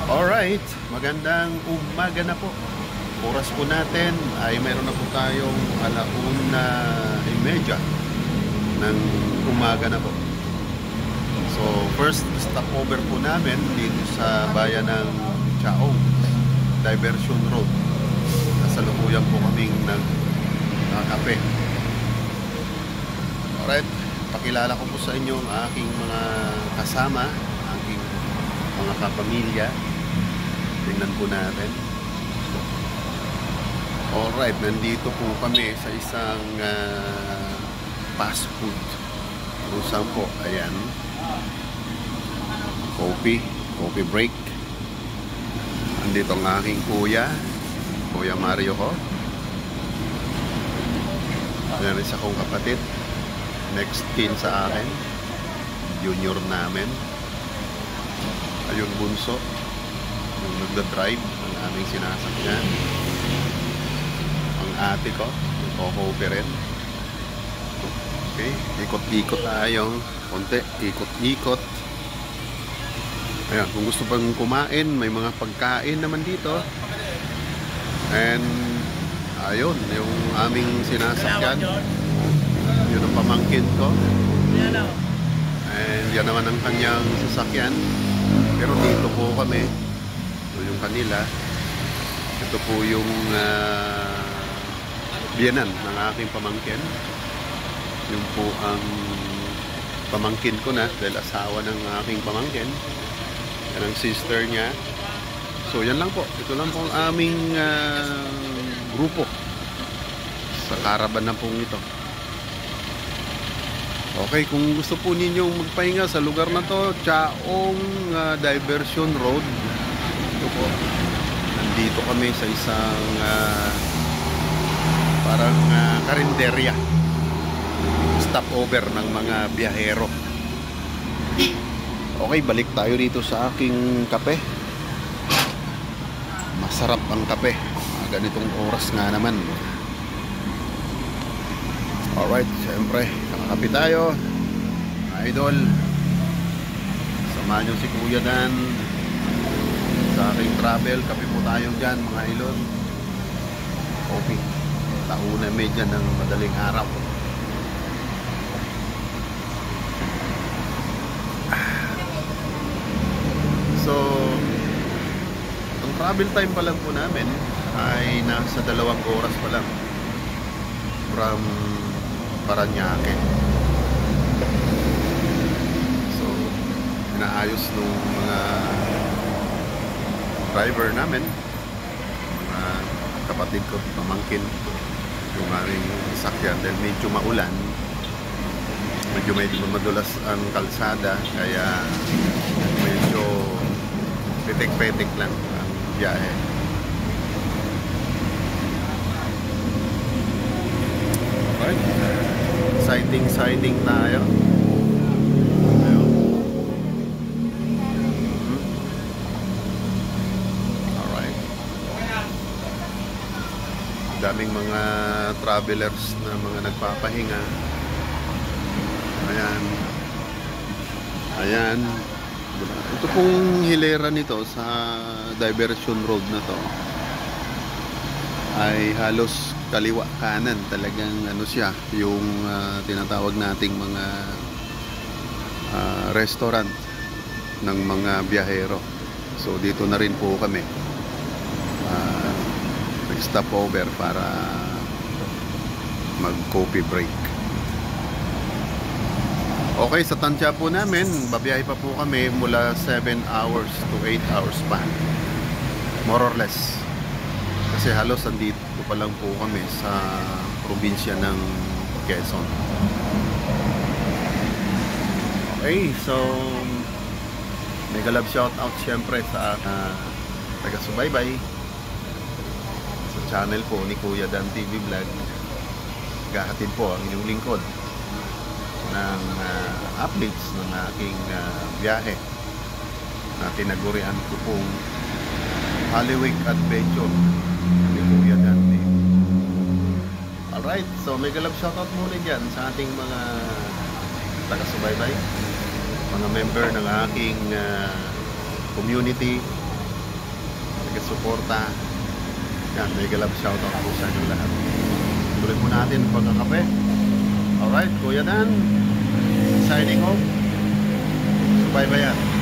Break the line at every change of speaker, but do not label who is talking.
Alright, magandang umaga na po. Oras po natin ay meron na po tayong 1:30 ng umaga na po. So first stopover po namin dito sa bayan ng Chaong, Diversion Road. Kasalukuyan po kaming nagkakape. Alright, pakilala ko po sa inyo ang aking mga kasama, aking mga kapamilya. Tingnan po natin. Alright, nandito po kami sa isang fast food. Kung saan po, ayan, coffee break. Nandito ang aking Kuya Mario ho. Ayan, isa kong kapatid, next kin sa akin, junior namin. Ayun, bunso, yung nagda-drive ang aming sinasakyan. Ang ate ko, nagko-coffee rin. Okay, ikot-ikot tayo konti, ikot-ikot. Ayan, kung gusto pang kumain, may mga pagkain naman dito. And ayun, yung aming sinasakyan, yun ang pamangkin ko. And yan naman ang kanyang sasakyan. Pero dito po kami, ito yung kanila. Ito po yung biyanan ng aking pamangkin. Yung po ang pamangkin ko na, dahil asawa ng aking pamangkin. Yan ang sister niya. So yan lang po, ito lang po ang aming grupo sa caravan na pong ito. Okay, kung gusto po ninyong magpahinga sa lugar na to, Chaong Diversion Road. Ito po, nandito kami sa isang parang karinderya, stopover ng mga biyahero. Okay, balik tayo dito sa aking kape. Masarap ang kape, ganitong oras nga naman. Alright, siyempre, kakakape tayo, idol. Samahan nyo si Kuya Dan sa aking travel. Kape po tayo dyan, mga idol. Coffee, 1:30 ng madaling araw. So, ang travel time pa lang po namin ay nasa 2 oras pa lang from Paranaque. So, inaayos nung mga driver namin, mga kapatid ko, pamangkin, yung aming sakyan. Dahil medyo maulan, medyo madulas ang kalsada, kaya medyo petik-petik lang ang biyahe. Alright, sighting tayo. Ayun. Alright, daming mga travelers na mga nagpapahinga. Ayan, ito pong hilera nito sa Diversion Road na to ay halos kaliwa kanan, talagang ano siya, yung tinatawag nating mga restaurant ng mga biyahero. So dito na rin po kami nag-stop over para mag coffee break. Okay, sa tansya po namin, babiyahe pa po kami mula 7 hours to 8 hours pa, more or less. Kasi halos andito pa lang po kami sa probinsya ng Quezon. Okay, so mega love shout out syempre sa taga-subaybay sa channel po ni Kuya Dan TV Vlog. Gahatid po ang inyong lingkod ng updates ng aking biyahe na tinagurian ko pong Holy Week Adventure ni Kuya Dan. Alright, so mega love shoutout muna dyan sa ating mga taga-subaybay, mga member ng aking community, suporta. Yan, mega love shoutout po sa inyo lahat. Tuloy po natin ang pagkakape. Alright, Kuya Dan, signing off. Subaybayan.